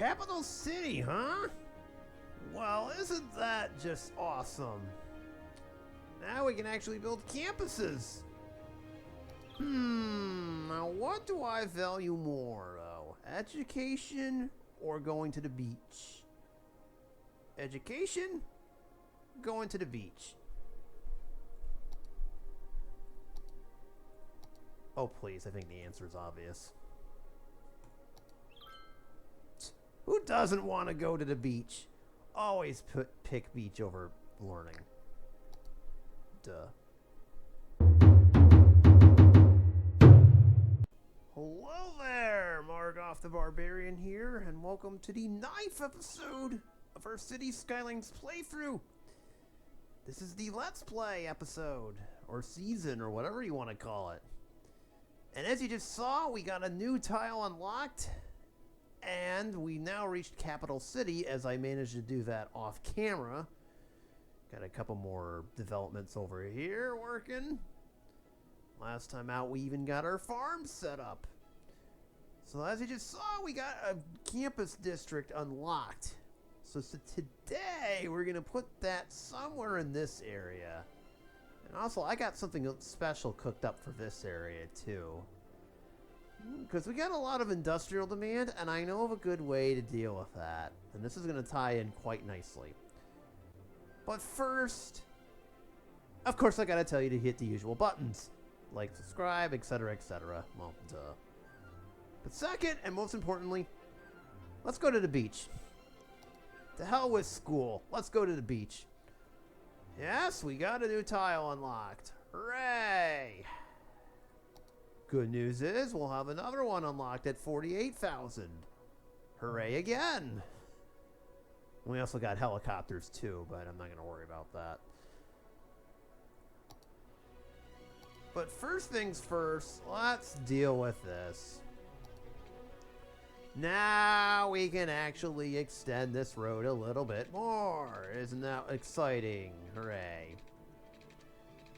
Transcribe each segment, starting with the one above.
Capital City, huh? Well, isn't that just awesome? Now we can actually build campuses. Now what do I value more, though? Education or going to the beach? Education? Going to the beach. Oh, please, I think the answer is obvious. Who doesn't want to go to the beach? Always pick beach over learning. Duh. Hello there, Margoff the Barbarian here, and welcome to the 9th episode of our City Skylines playthrough. This is the Let's Play episode, or season, or whatever you want to call it. And as you just saw, we got a new tile unlocked, and we now reached Capital City, as I managed to do that off camera. Got a couple more developments over here working. Last time out, we even got our farm set up. So as you just saw, we got a campus district unlocked. So today, we're going to put that somewhere in this area. And also, I got something special cooked up for this area, too. Because we got a lot of industrial demand, and I know of a good way to deal with that. And this is going to tie in quite nicely. But first, of course, I got to tell you to hit the usual buttons. Like, subscribe, etc., etc. Well, duh. But second, and most importantly, let's go to the beach. To hell with school. Let's go to the beach. Yes, we got a new tile unlocked. Hooray! Good news is we'll have another one unlocked at 48,000. Hooray again! We also got helicopters too, but I'm not going to worry about that. But first things first, let's deal with this. Now we can actually extend this road a little bit more. Isn't that exciting? Hooray.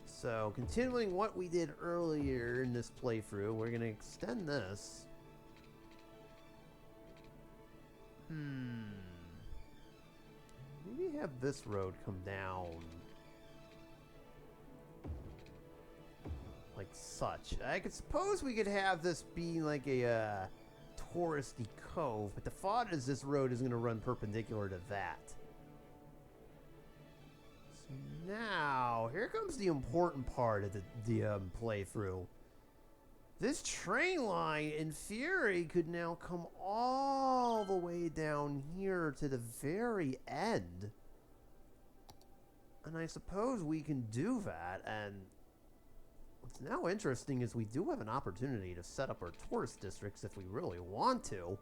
So, continuing what we did earlier in this playthrough, we're going to extend this. Maybe have this road come down. Like such. I could suppose we could have this be like a touristy cove, but the thought is this road is going to run perpendicular to that. So now, here comes the important part of the playthrough. This train line, in theory, could now come all the way down here to the very end. And I suppose we can do that, and what's now interesting is we do have an opportunity to set up our tourist districts if we really want to.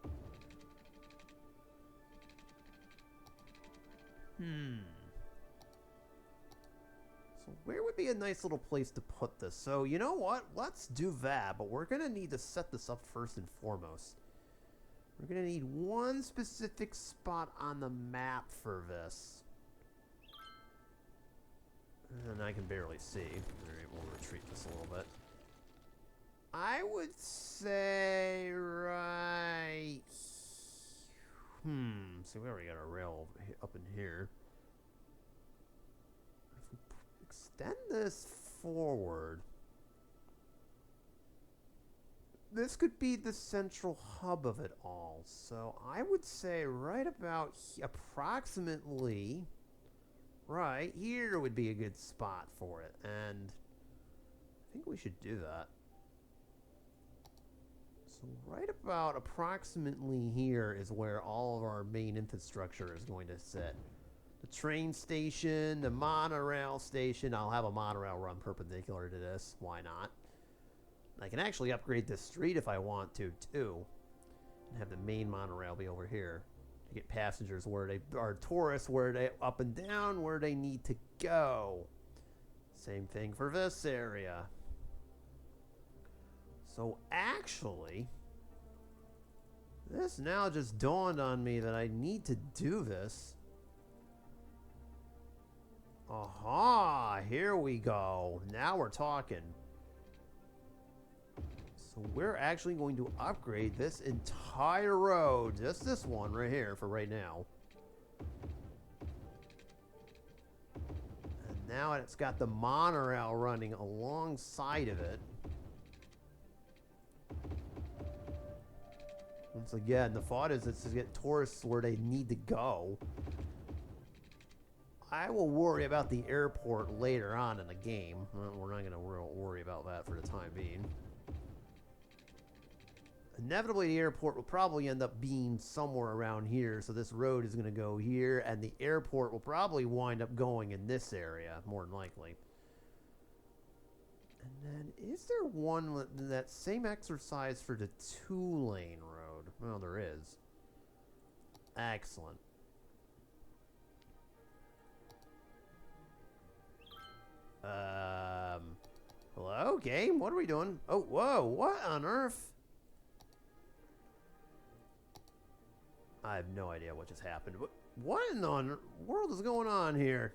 So where would be a nice little place to put this? So you know what? Let's do that, but we're going to need to set this up first and foremost. We're going to need one specific spot on the map for this. And I can barely see. Alright, we'll retreat this a little bit. I would say right... So we already got our rail up in here. If we extend this forward, this could be the central hub of it all. So I would say right about approximately... right here would be a good spot for it, and I think we should do that. So right about approximately here is where all of our main infrastructure is going to sit. The train station, the monorail station. I'll have a monorail run perpendicular to this. Why not? I can actually upgrade this street if I want to, too, and have the main monorail be over here. To get passengers where they are, tourists where they up and down where they need to go. Same thing for this area. So actually, this now just dawned on me that I need to do this. Aha, here we go. Now we're talking. So So we're actually going to upgrade this entire road. Just this one right here for right now. And now it's got the monorail running alongside of it. Once again, the thought is it's to get tourists where they need to go. I will worry about the airport later on in the game. Well, we're not going to worry about that for the time being. Inevitably, the airport will probably end up being somewhere around here, so this road is going to go here, and the airport will probably wind up going in this area, more than likely. And then, is there one that same exercise for the two-lane road? Well, there is. Excellent. Hello, game? What are we doing? Oh, whoa, what on earth? I have no idea what just happened. What in the world is going on here?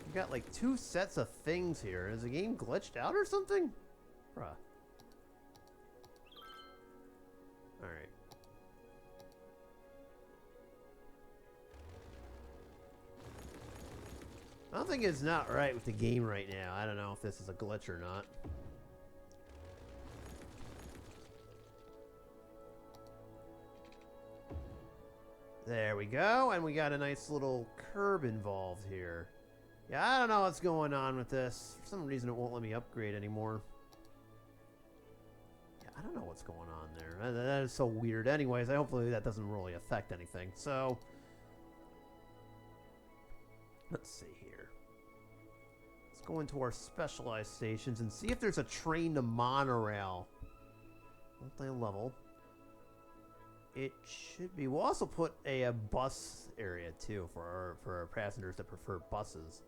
You got like 2 sets of things here. Is the game glitched out or something? Bruh. Alright. Something is not right with the game right now. I don't know if this is a glitch or not. There we go, and we got a nice little curb involved here. Yeah, I don't know what's going on with this. For some reason it won't let me upgrade anymore. Yeah, I don't know what's going on there. That is so weird. Anyways, hopefully that doesn't really affect anything. So, let's see here. Let's go into our specialized stations and see if there's a train to monorail. Multi-level. It should be. We'll also put a bus area too for our passengers that prefer buses.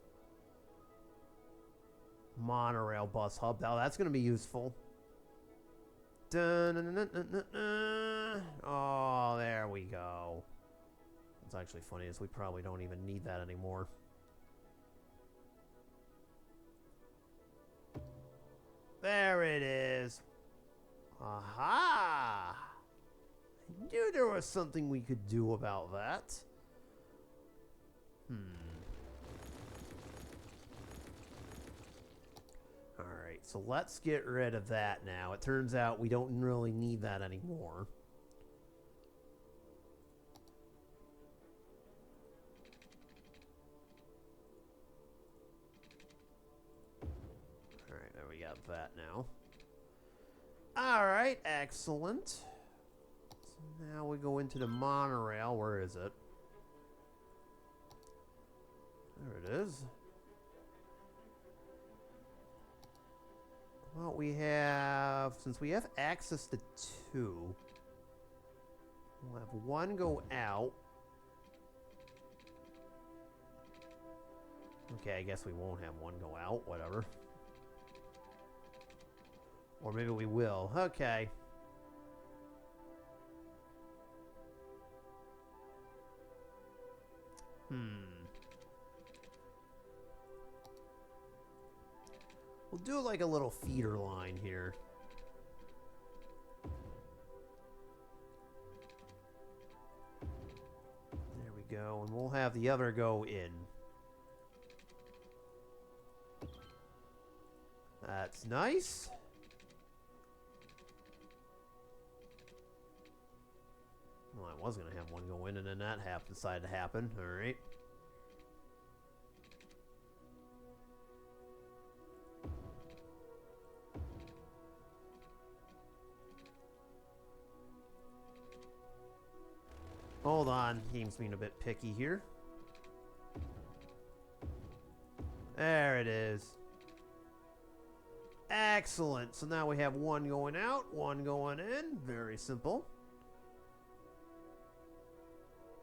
Monorail bus hub. Now that's going to be useful. Dun, dun, dun, dun, dun, dun. Oh, there we go. What's actually funny is we probably don't even need that anymore. There it is. Aha! I knew there was something we could do about that. Alright, so let's get rid of that now. It turns out we don't really need that anymore. Alright, there we got that now. Alright, excellent. So now we go into the monorail. Where is it? There it is. Well, we have, since we have access to 2, we'll have 1 go out. Okay, I guess we won't have 1 go out, whatever. Or maybe we will. Okay. We'll do like a little feeder line here. There we go, and we'll have the other go in. That's nice. Well, I was going to have 1 go in, and then that decided to happen. All right. Hold on. Game's being a bit picky here. There it is. Excellent. So now we have 1 going out, 1 going in. Very simple.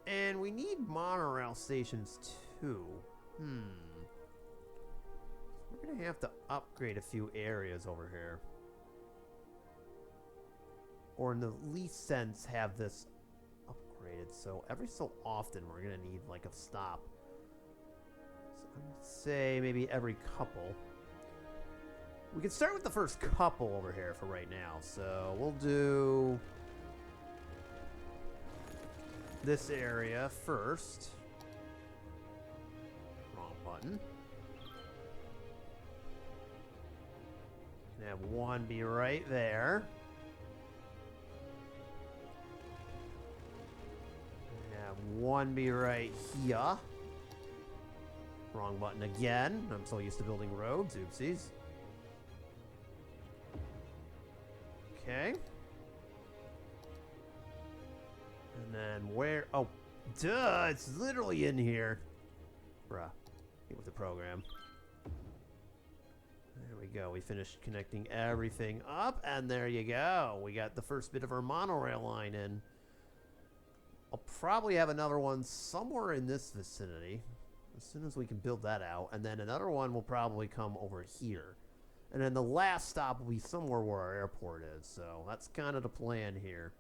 And we need monorail stations too. We're going to have to upgrade a few areas over here. Or in the least sense, have this upgraded. So every so often, we're going to need like a stop. I'd say maybe every couple. We can start with the first couple over here for right now. So we'll do this area first. Wrong button. Can have one be right there. Have one be right here. Wrong button again. I'm so used to building roads. Oopsies. Okay. And then where? Oh, duh! It's literally in here. Bruh. Get with the program. There we go. We finished connecting everything up, and there you go. We got the first bit of our monorail line in. I'll probably have another one somewhere in this vicinity as soon as we can build that out. And then another one will probably come over here. And then the last stop will be somewhere where our airport is. So that's kind of the plan here.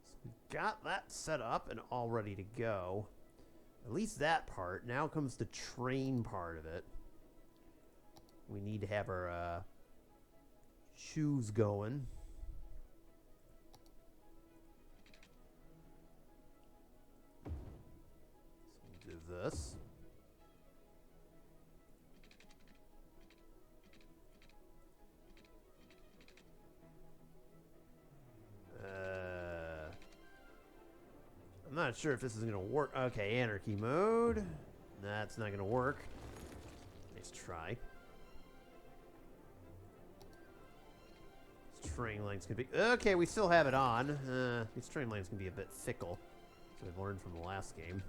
So we've got that set up and all ready to go. At least that part. Now comes the train part of it. We need to have our shoes going. So we'll do this. I'm not sure if this is going to work. Okay, anarchy mode. That's not going to work. Nice try. These train lines can be... Okay, we still have it on. These train lines can be a bit fickle. So we've learned from the last game.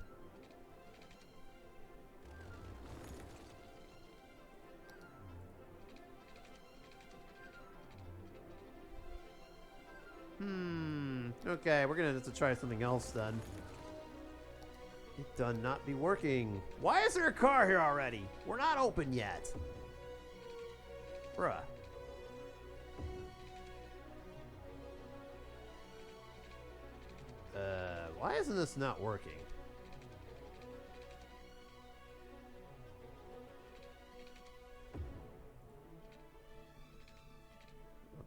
Okay, we're gonna have to try something else then. It does not be working. Why is there a car here already? We're not open yet. Bruh. Why isn't this not working?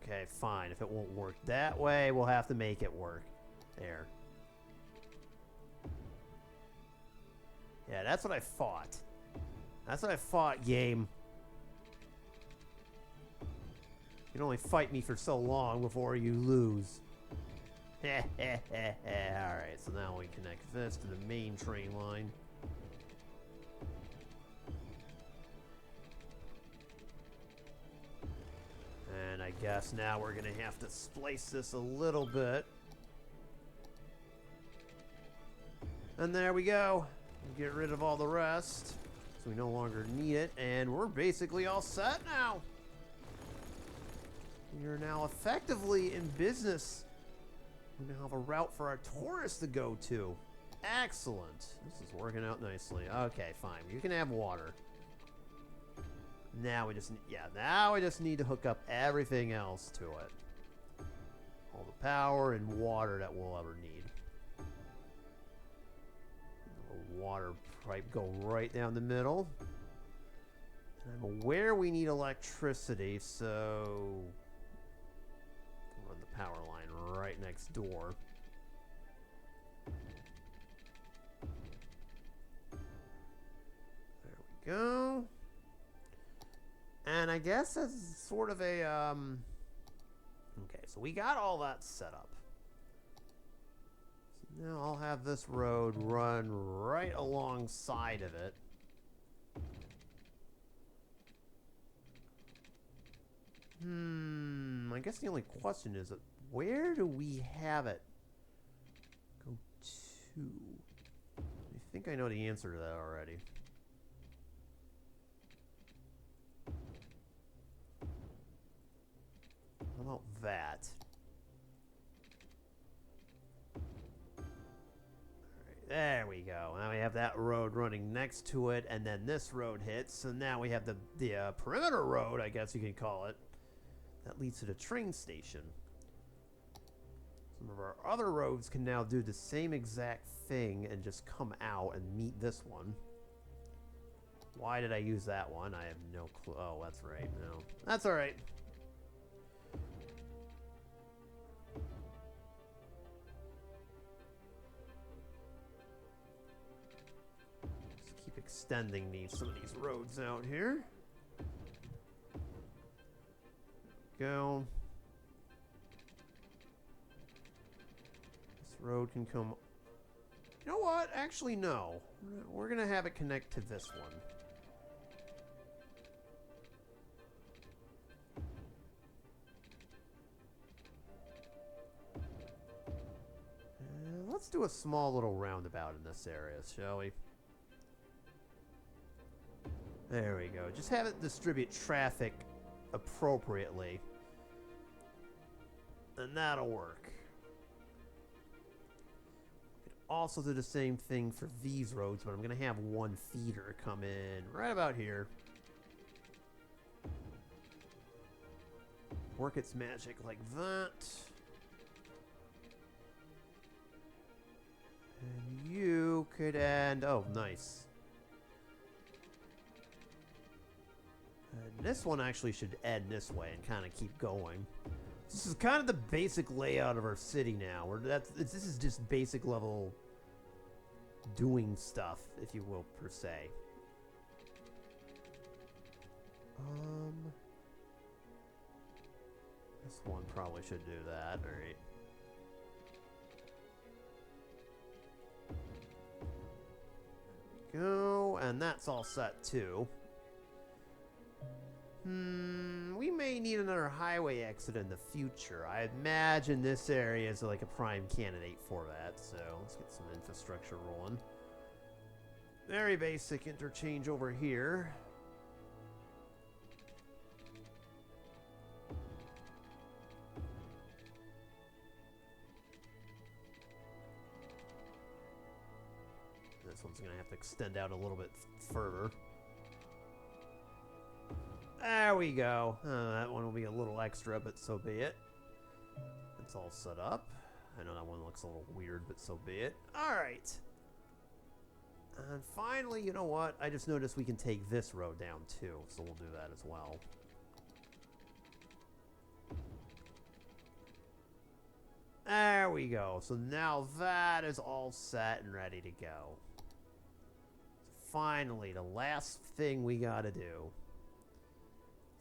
Okay, fine. If it won't work that way, we'll have to make it work. There. Yeah, that's what I thought. That's what I thought, game. You can only fight me for so long before you lose. Alright, so now we connect this to the main train line. And I guess now we're going to have to splice this a little bit. And there we go. Get rid of all the rest. So we no longer need it. And we're basically all set now. We are now effectively in business. We now have a route for our tourists to go to. Excellent. This is working out nicely. Okay, fine. You can have water. Now we just need to hook up everything else to it. All the power and water that we'll ever need. A water pipe go right down the middle. And I'm aware we need electricity, so run the power line right next door. There we go. And I guess that's sort of a, okay, so we got all that set up. So now I'll have this road run right alongside of it. I guess the only question is, where do we have it go to? I think I know the answer to that already. How about that? Alright, there we go. Now we have that road running next to it, and then this road hits. So now we have the perimeter road, I guess you can call it, that leads to the train station. Some of our other roads can now do the same exact thing and just come out and meet this one. Why did I use that one? I have no clue. Oh, that's right. No. That's alright. Just keep extending some of these roads out here. Go. This road can come... You know what? Actually, no. We're going to have it connect to this one. Let's do a small little roundabout in this area, shall we? There we go. Just have it distribute traffic appropriately. And that'll work. Also do the same thing for these roads, but I'm going to have one feeder come in right about here. Work its magic like that. And you could end... Oh, nice. And this one actually should end this way and kind of keep going. This is kind of the basic layout of our city now. This is just basic level doing stuff, if you will, per se. This one probably should do that. All right. Go, and that's all set too. We may need another highway exit in the future. I imagine this area is like a prime candidate for that, so let's get some infrastructure rolling. Very basic interchange over here. This one's going to have to extend out a little bit further. There we go. That one will be a little extra, but so be it. It's all set up. I know that one looks a little weird, but so be it. Alright. And finally, you know what? I just noticed we can take this road down too, so we'll do that as well. There we go. So now that is all set and ready to go. Finally, the last thing we gotta do.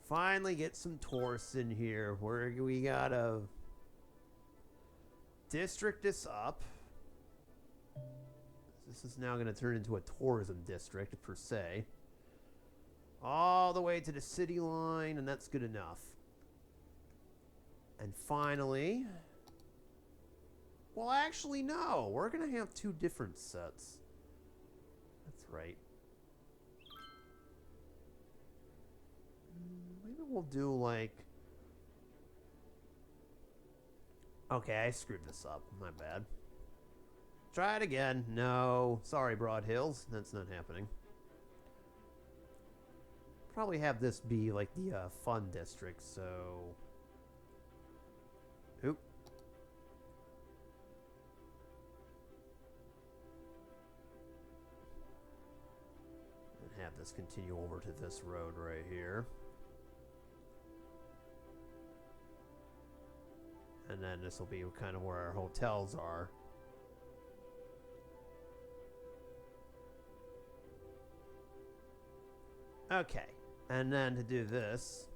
Finally get some tourists in here. We gotta district this up. This is now gonna turn into a tourism district, per se. All the way to the city line, and that's good enough. And finally... Well, actually, no. We're gonna have two different sets. That's right. Maybe we'll do like... Okay, I screwed this up. My bad. Try it again. No. Sorry, Broad Hills. That's not happening. Probably have this be like the fun district, so... Oop. And have this continue over to this road right here. And then this will be kind of where our hotels are. Okay. And then to do this,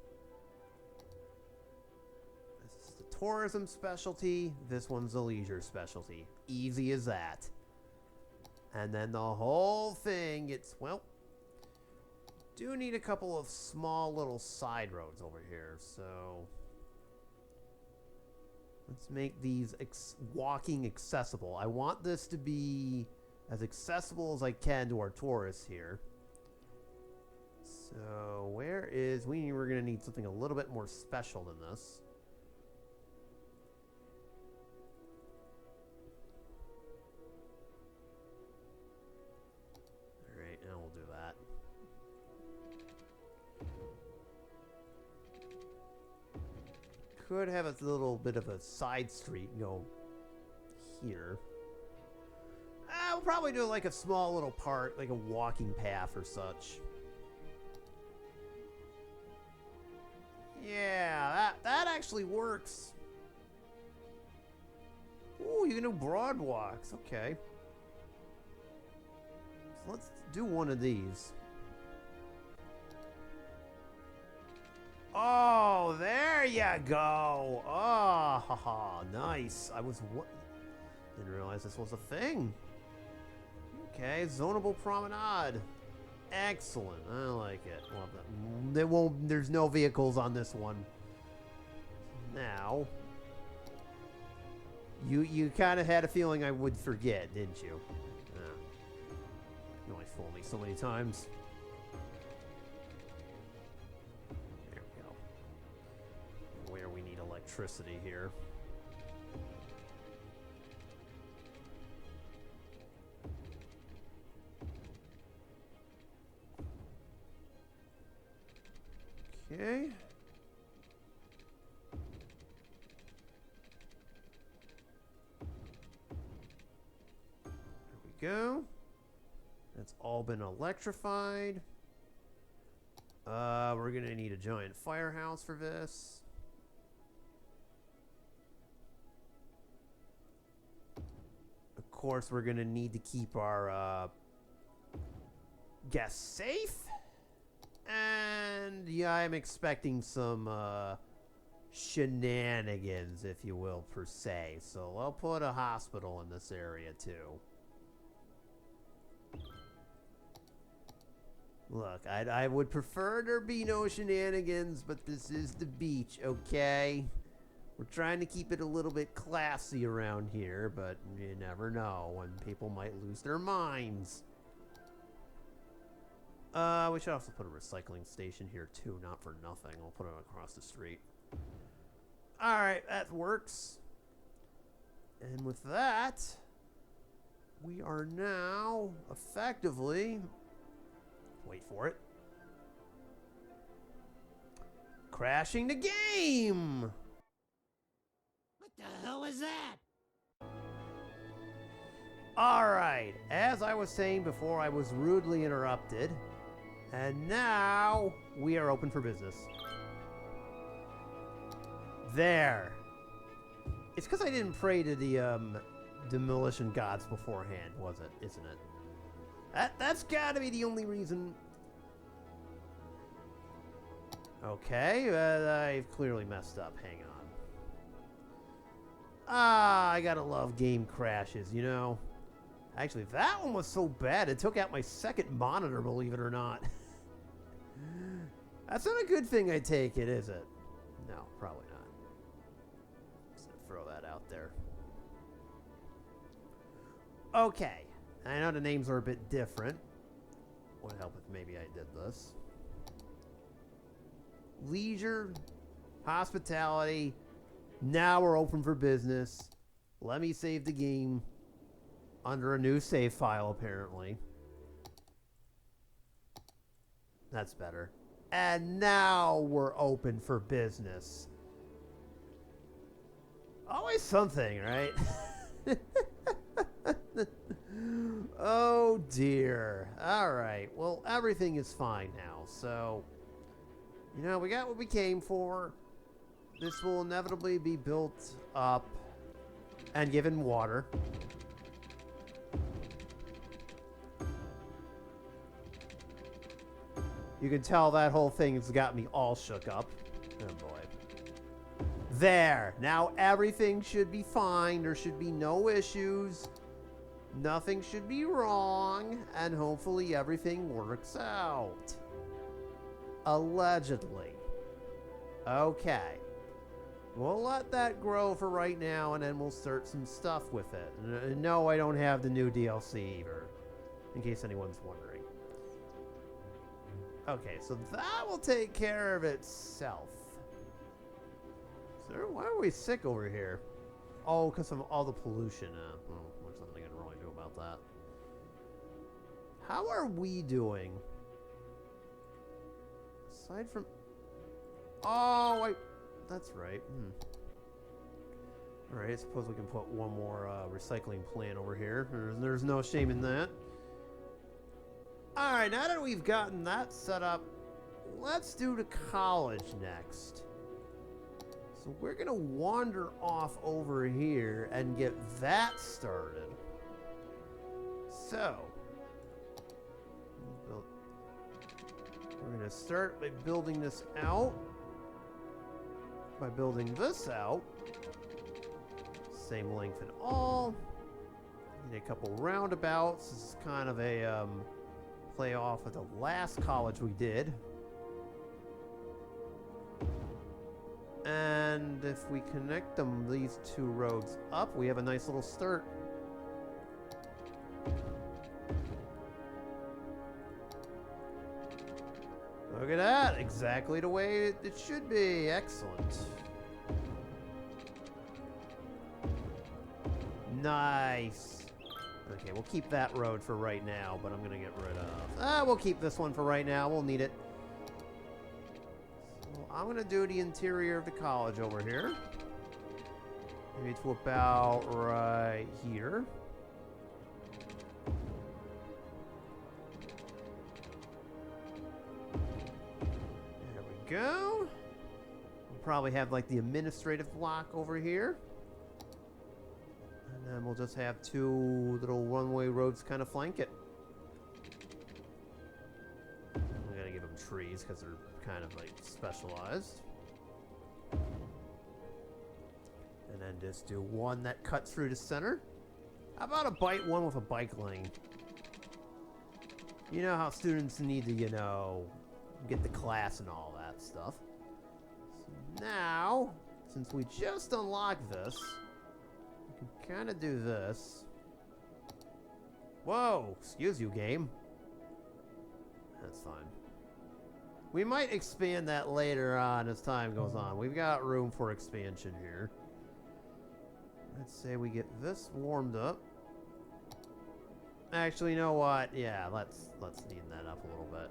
this is the tourism specialty. This one's the leisure specialty. Easy as that. And then the whole thing gets, well, do need a couple of small little side roads over here. So... let's make these walking accessible. I want this to be as accessible as I can to our tourists here. So where is... we're going to need something a little bit more special than this. Alright, now we'll do that. Could have a little bit of a side street go here. We'll probably do like a small little part, like a walking path or such. actually works. Ooh, you can do broad walks. Okay. So let's do one of these. Oh, there you go. Oh, haha, nice. Didn't realize this was a thing. Okay, zonable promenade. Excellent. I like it. Well, there's no vehicles on this one. Now, you kind of had a feeling I would forget, didn't you? You only fooled me so many times. There we go. Where we need electricity here. Okay. There we go. That's all been electrified. We're gonna need a giant firehouse for this. Of course, we're gonna need to keep our guests safe. And yeah, I'm expecting some shenanigans, if you will, per se. So I'll put a hospital in this area too. Look, I would prefer there be no shenanigans, but this is the beach, okay? We're trying to keep it a little bit classy around here, but you never know when people might lose their minds. We should also put a recycling station here too, not for nothing. We'll put it across the street. Alright, that works. And with that, we are now effectively... Wait for it. Crashing the game! What the hell is that? Alright, as I was saying before, I was rudely interrupted. And now, we are open for business. There. It's because I didn't pray to the demolition gods beforehand, was it? Isn't it? That's gotta be the only reason. Okay, I've clearly messed up. Hang on. I gotta love game crashes, you know? Actually, that one was so bad, it took out my second monitor, believe it or not. That's not a good thing, I take it, is it? No, probably not. Just gonna throw that out there. Okay. I know the names are a bit different. Would help if maybe I did this. Leisure, hospitality. Now we're open for business. Let me save the game under a new save file, apparently. That's better. And now we're open for business. Always something, right? Oh dear. Alright, well, everything is fine now, so, you know, we got what we came for. This will inevitably be built up and given water. You can tell that whole thing has got me all shook up. Oh boy. There. Now everything should be fine. There should be no issues. Nothing should be wrong, and hopefully everything works out. Allegedly. Okay. We'll let that grow for right now, and then we'll start some stuff with it. No, I don't have the new DLC either, in case anyone's wondering. Okay, so that will take care of itself. So why are we sick over here? Oh, because of all the pollution. Well, there's nothing I can really do about that. How are we doing? Aside from... Oh, that's right. Alright, I suppose we can put one more recycling plant over here. There's no shame in that. Alright, now that we've gotten that set up, let's do the college next. So we're gonna wander off over here and get that started. So, we're gonna start by building this out. By building this out. Same length in all. Need a couple roundabouts. This is kind of a play off of the last college we did. And if we connect them, these two roads up, we have a nice little start. Look at that! Exactly the way it should be. Excellent. Nice. Okay, we'll keep that road for right now, but I'm gonna get rid of... we'll keep this one for right now. We'll need it. So I'm gonna do the interior of the college over here. Maybe to about right here. There we go. We'll probably have like the administrative block over here. And then we'll just have two little one-way roads kind of flank it. We gotta give them trees because they're kind of like specialized. And then just do one that cuts through the center. How about one with a bike lane? You know how students need to, you know, get to class and all that stuff. So now, since we just unlocked this, we can kind of do this. Whoa, excuse you, game. That's fine. We might expand that later on as time goes on. We've got room for expansion here. Let's say we get this warmed up. Actually, you know what? Yeah, let's neaten that up a little bit.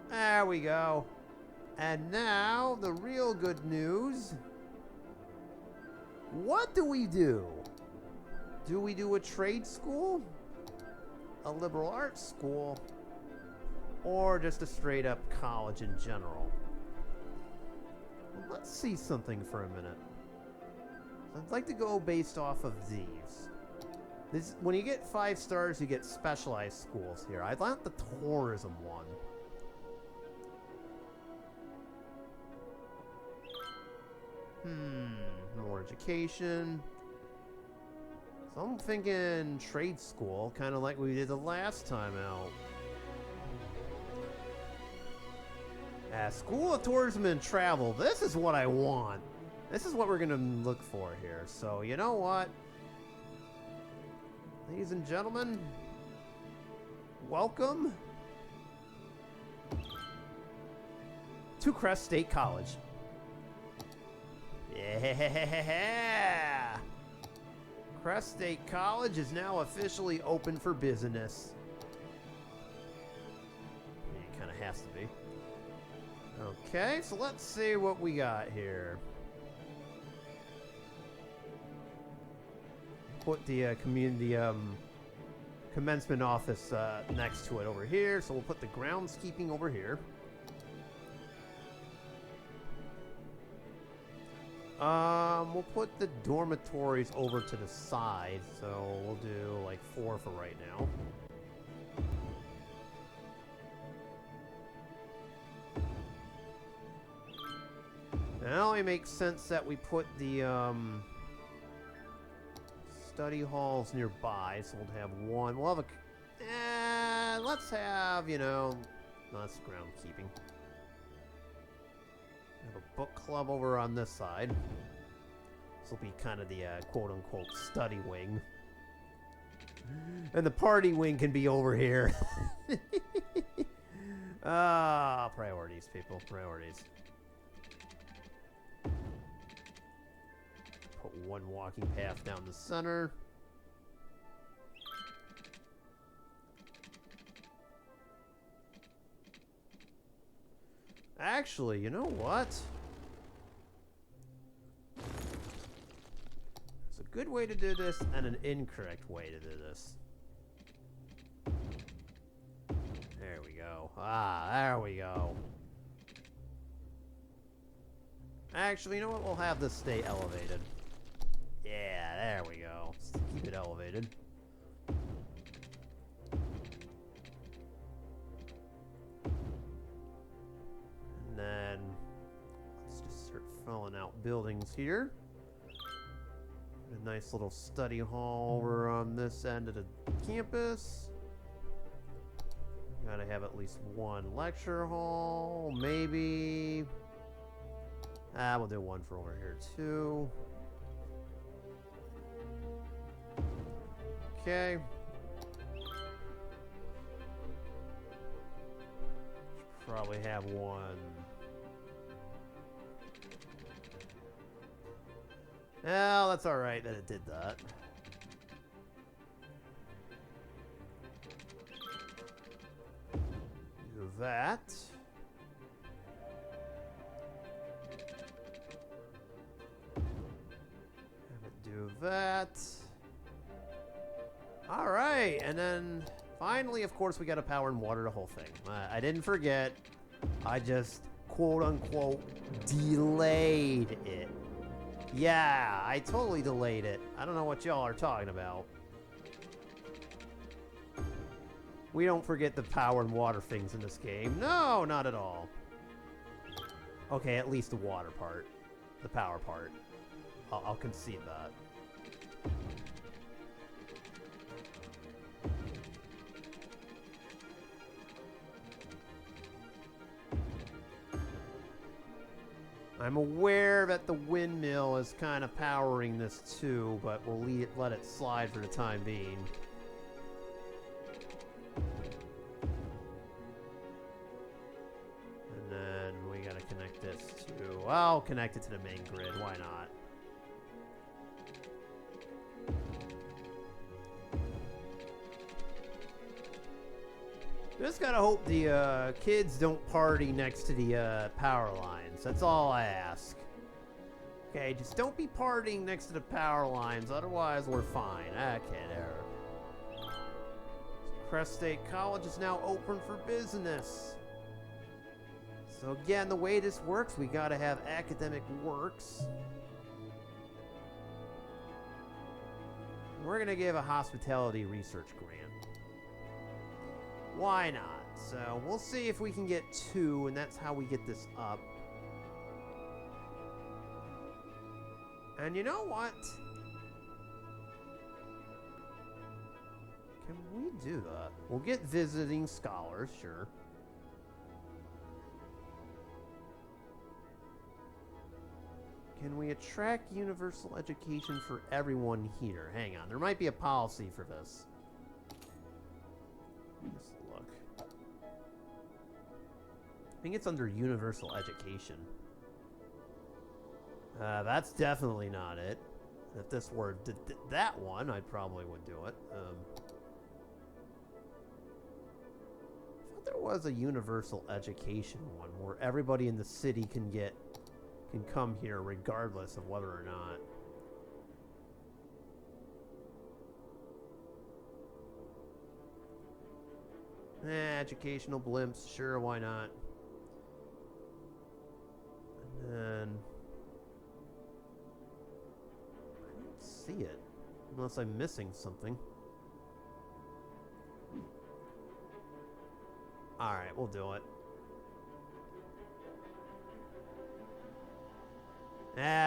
There we go. And now, the real good news. What do we do? Do we do a trade school? A liberal arts school? Or just a straight up college in general? Well, let's see something for a minute. I'd like to go based off of these. When you get 5 stars, you get specialized schools here. I'd like the tourism one. More education. So I'm thinking trade school, kind of like we did the last time out. School of Tourism and Travel. This is what I want. This is what we're going to look for here. So, you know what? Ladies and gentlemen, welcome to Crest State College. Yeah! Crest State College is now officially open for business. It kind of has to be. Okay, so let's see what we got here. Put the community commencement office next to it over here. So we'll put the groundskeeping over here. We'll put the dormitories over to the side. So we'll do like 4 for right now. Now it makes sense that we put the study halls nearby, so we'll have one. We'll have a... let's have, you know... No, that's groundkeeping. Have a book club over on this side. This will be kind of the quote-unquote study wing. And the party wing can be over here. Priorities, people. Priorities. Put one walking path down the center. Actually, you know what? There's a good way to do this and an incorrect way to do this. There we go. go. Ah, there we go. Actually, you know what? We'll have this stay elevated. Yeah, there we go. Just keep it elevated. And then let's just start filling out buildings here. A nice little study hall over on this end of the campus. Gotta have at least one lecture hall, maybe. We'll do one for over here too. Okay. Should probably have one. Well, that's alright that it did that. Do that. Have it do that. Alright, and then finally, of course, we gotta power and water the whole thing. I didn't forget. I just, quote-unquote, delayed it. Yeah, I totally delayed it. I don't know what y'all are talking about. We don't forget the power and water things in this game. No, not at all. Okay, at least the water part. The power part. I'll concede that. I'm aware that the windmill is kind of powering this too, but we'll let it slide for the time being. And then we gotta connect this to... I'll connect it to the main grid, why not? Just gotta hope the kids don't party next to the power lines. That's all I ask. Okay, just don't be partying next to the power lines, otherwise we're fine. Okay, there. Crest State College is now open for business. So again, the way this works, we gotta have academic works. We're gonna give a hospitality research grant. Why not? So we'll see if we can get 2, and that's how we get this up. And you know what? Can we do that? We'll get visiting scholars, sure. Can we attract universal education for everyone here? Hang on, there might be a policy for this. Let's look. I think it's under universal education. That's definitely not it. If this were that one, I probably would do it. I thought there was a universal education one where everybody in the city can come here regardless of whether or not. Educational blimps, sure, why not? And then I don't see it, unless I'm missing something. Alright, we'll do it.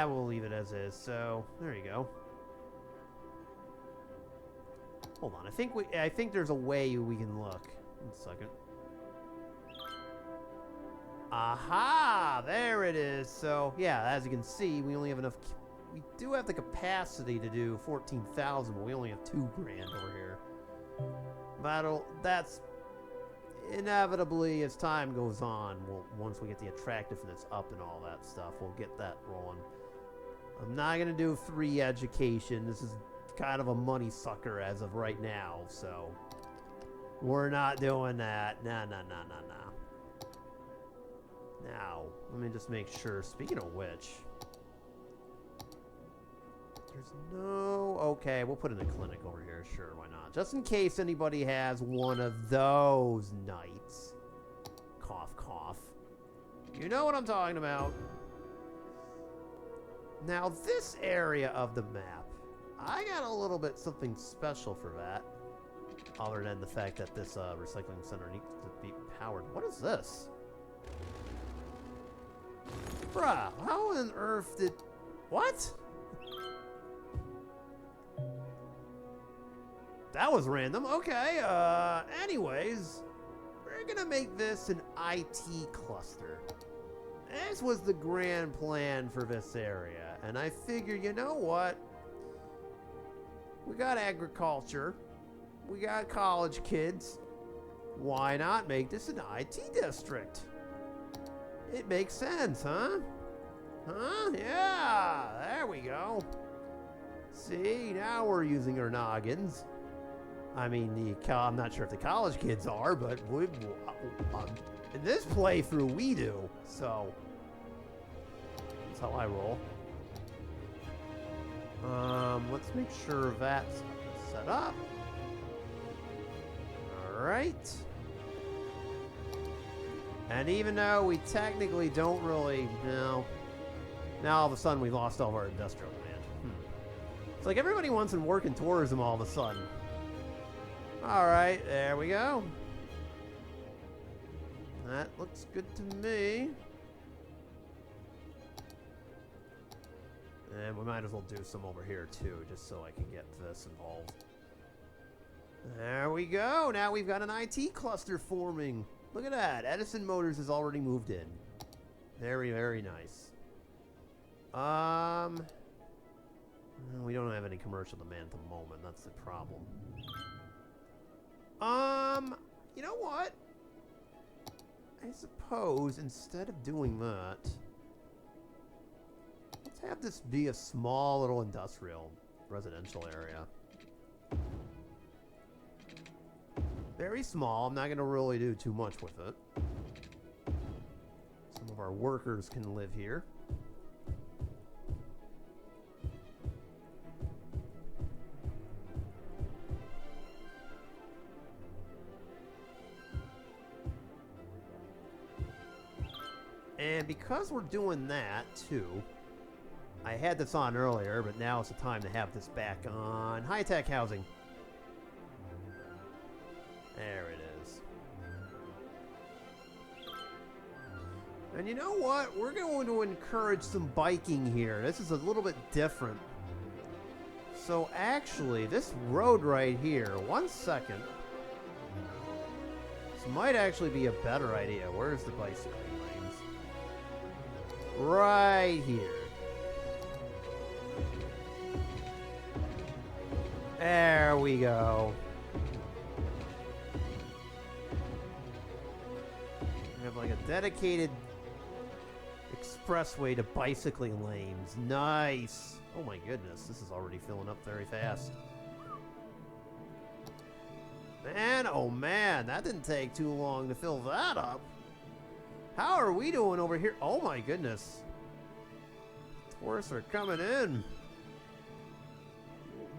We'll leave it as is, so there you go. Hold on, I think there's a way we can look. 1 second. Aha! There it is. So, yeah, as you can see, we only have enough... We do have the capacity to do 14,000, but we only have 2 grand over here. That's... Inevitably, as time goes on, once we get the attractiveness up and all that stuff, we'll get that rolling. I'm not going to do 3 education. This is kind of a money sucker as of right now, so... We're not doing that. Nah. Now, let me just make sure. Speaking of which, there's no... Okay, we'll put in a clinic over here. Sure, why not? Just in case anybody has one of those nights. Cough, cough. You know what I'm talking about. Now, this area of the map, I got a little bit something special for that. Other than the fact that this recycling center needs to be powered. What is this? Bruh, how on earth did... What? That was random. Okay, anyways, we're gonna make this an IT cluster. This was the grand plan for this area, and I figure, you know what? We got agriculture. We got college kids. Why not make this an IT district? It makes sense, huh? Huh? Yeah, there we go. See, now we're using our noggins. I mean, I'm not sure if the college kids are, but in this playthrough, we do. So, that's how I roll. Let's make sure that's set up. Alright. And even though we technically don't really, now all of a sudden we lost all of our industrial land. It's like everybody wants to work in tourism all of a sudden. Alright, there we go. That looks good to me. And we might as well do some over here too, just so I can get this involved. There we go. Now we've got an IT cluster forming. Look at that. Edison Motors has already moved in. Very, very nice. We don't have any commercial demand at the moment. That's the problem. You know what? I suppose instead of doing that, let's have this be a small little industrial residential area. Very small. I'm not going to really do too much with it. Some of our workers can live here. And because we're doing that, too, I had this on earlier, but now it's the time to have this back on high-tech housing. There it is. And you know what? We're going to encourage some biking here. This is a little bit different. So actually, this road right here, 1 second. This might actually be a better idea. Where's the bicycling lanes? Right here. There we go. We have like a dedicated expressway to bicycling lanes. Nice. Oh my goodness, this is already filling up very fast. Man, oh man, that didn't take too long to fill that up. How are we doing over here? Oh my goodness. Tourists are coming in.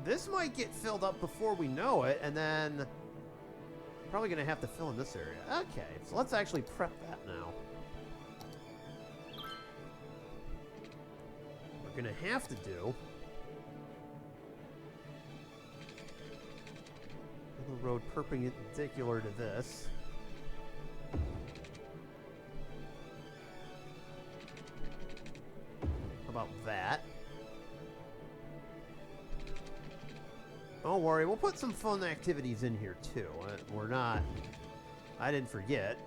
This might get filled up before we know it, and then probably going to have to fill in this area. Okay, so let's actually prep that now. We're going to have to do the road perpendicular to this. How about that? Don't worry, we'll put some fun activities in here too. We're not... I didn't forget.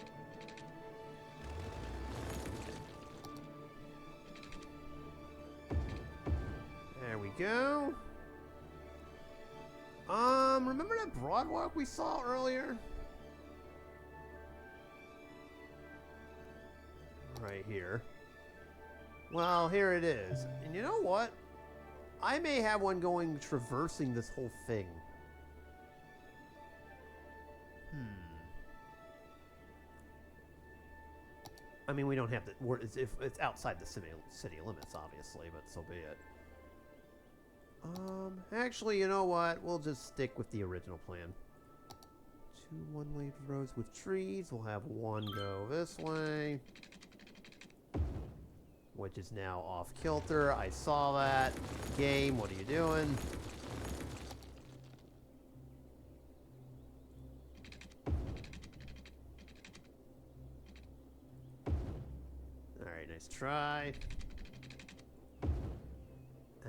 There we go. Remember that broad walk we saw earlier? Right here. Well, here it is. And you know what? I may have one going traversing this whole thing. I mean, we don't have to... If it's outside the city limits, obviously, but so be it. Actually, you know what? We'll just stick with the original plan. 2 one-way roads with trees. We'll have one go this way, which is now off kilter. I saw that. Game, what are you doing? Alright, nice try.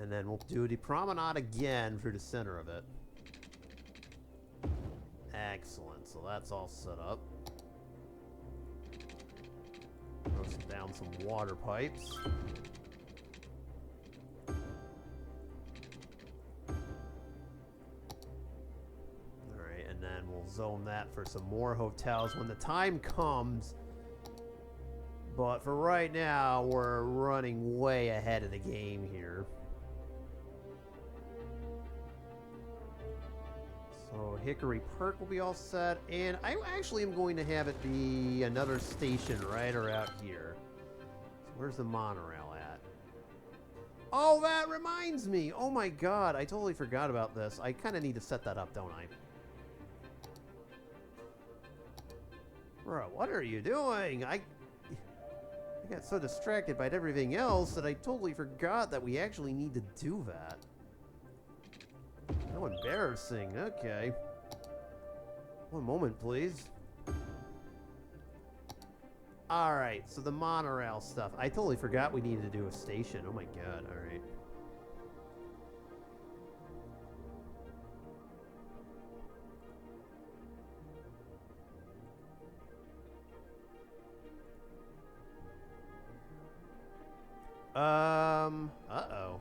And then we'll do the promenade again through the center of it. Excellent. So that's all set up. Throw down some water pipes. Alright, and then we'll zone that for some more hotels when the time comes. But for right now, we're running way ahead of the game here. So Hickory Park will be all set, and I actually am going to have it be another station right around here. So where's the monorail at? Oh, that reminds me! Oh my god, I totally forgot about this. I kind of need to set that up, don't I? Bro, what are you doing? I got so distracted by everything else that I totally forgot that we actually need to do that. How embarrassing. Okay. One moment, please. Alright, so the monorail stuff. I totally forgot we needed to do a station. Oh my god, alright. Uh-oh.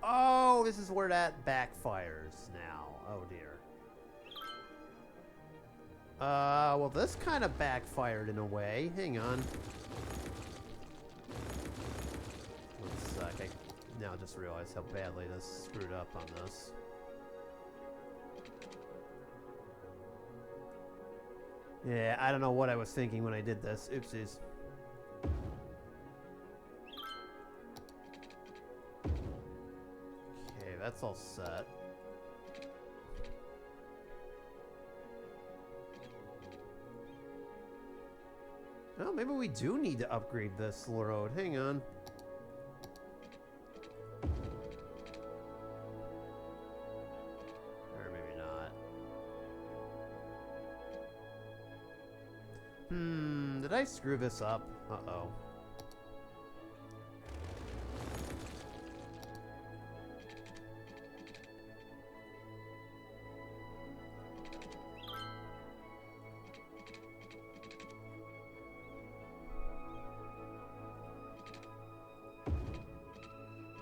Oh, this is where that backfires now. Oh, dear. Well, this kind of backfired in a way. Hang on. One sec. I now just realized how badly this screwed up on this. Yeah, I don't know what I was thinking when I did this. Oopsies. That's all set. Oh, maybe we do need to upgrade this road. Hang on. Or maybe not. Did I screw this up? Uh-oh.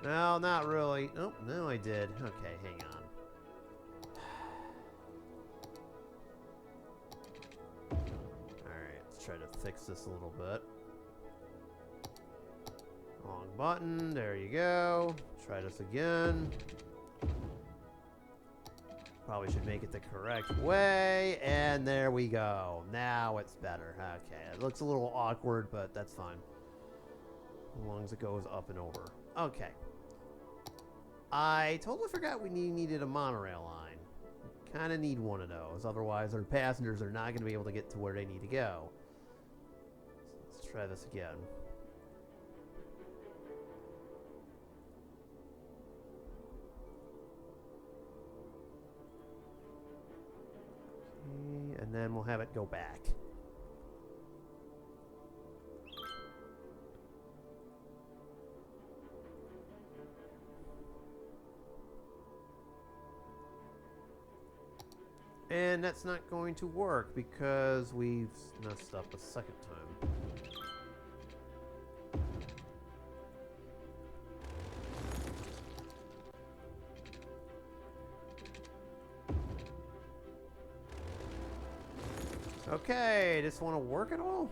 No, not really. Oh, no, I did. Okay, hang on. Alright, let's try to fix this a little bit. Wrong button. There you go. Try this again. Probably should make it the correct way. And there we go. Now it's better. Okay, it looks a little awkward, but that's fine. As long as it goes up and over. Okay. I totally forgot we needed a monorail line. Kind of need one of those, otherwise our passengers are not going to be able to get to where they need to go. So let's try this again. Okay, and then we'll have it go back. And that's not going to work because we've messed up a second time. Okay, this want to work at all?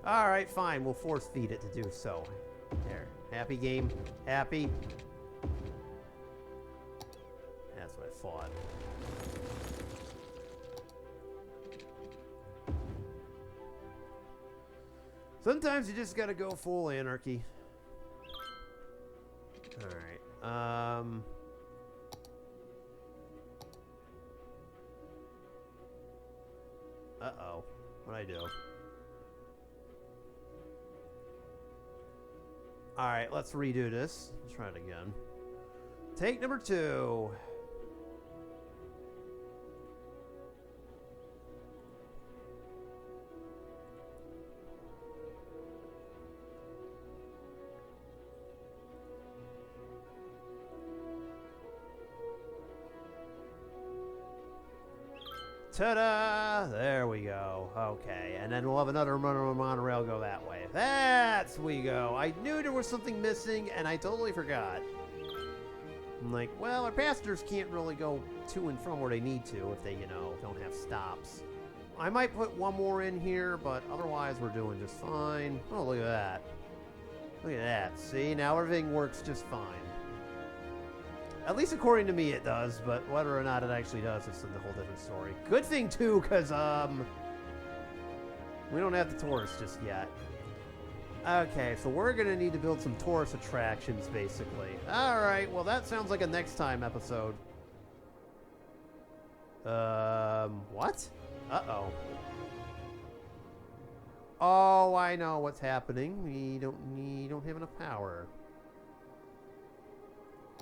Alright, fine. We'll force feed it to do so. There. Happy game? Happy? That's what I thought. Sometimes you just gotta go full anarchy. Alright. Uh-oh. What'd I do? Alright, let's redo this. Let's try it again. Take number 2. Ta-da! There we go. Okay, and then we'll have another monorail go that way. That's we go. I knew there was something missing, and I totally forgot. I'm like, well, our passengers can't really go to and from where they need to if they, you know, don't have stops. I might put one more in here, but otherwise we're doing just fine. Oh, look at that. Look at that. See, now everything works just fine. At least according to me it does, but whether or not it actually does is a whole different story. Good thing, too, because, we don't have the tourists just yet. Okay, so we're going to need to build some tourist attractions, basically. Alright, well, that sounds like a next time episode. What? Uh-oh. Oh, I know what's happening. We don't have enough power.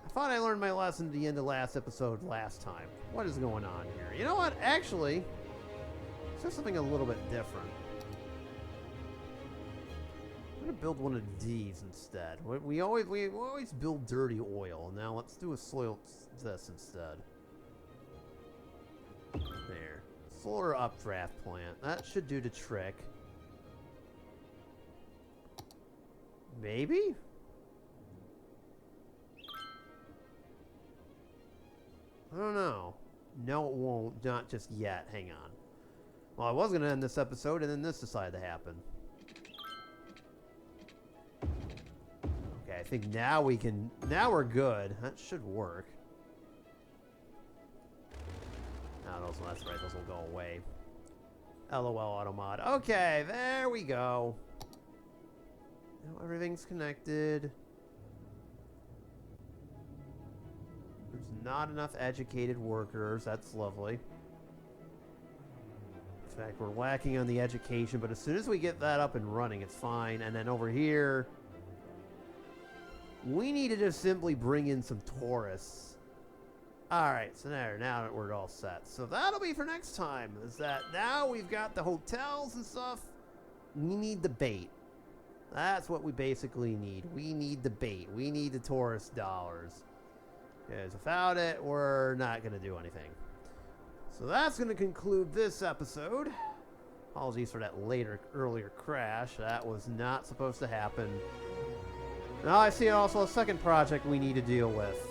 I thought I learned my lesson at the end of last episode last time. What is going on here? You know what? Actually, there's something a little bit different. I'm gonna build one of these instead. We always build dirty oil. Now let's do a soil this instead. There. Solar updraft plant. That should do the trick. Maybe? I don't know. No, it won't. Not just yet. Hang on. Well, I was going to end this episode, and then this decided to happen. Okay, I think now we can... Now we're good. That should work. No, that's right. Those will go away. LOL Automod. Okay, there we go. Now everything's connected. There's not enough educated workers. That's lovely. In fact, we're lacking on the education, but as soon as we get that up and running, it's fine. And then over here, we need to just simply bring in some tourists. Alright, so now we're all set. So that'll be for next time, is that now we've got the hotels and stuff. We need the bait. That's what we basically need. We need the bait. We need the tourist dollars. Because without it, we're not going to do anything. So that's going to conclude this episode. Apologies for that earlier crash. That was not supposed to happen. Now I see also a second project we need to deal with.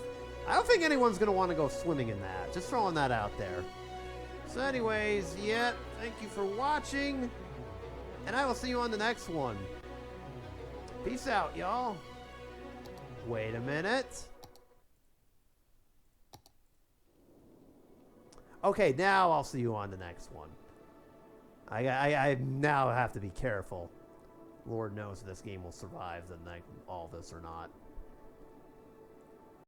I don't think anyone's going to want to go swimming in that. Just throwing that out there. So anyways, yeah, thank you for watching. And I will see you on the next one. Peace out, y'all. Wait a minute. Okay, now I'll see you on the next one. I now have to be careful. Lord knows if this game will survive all this or not.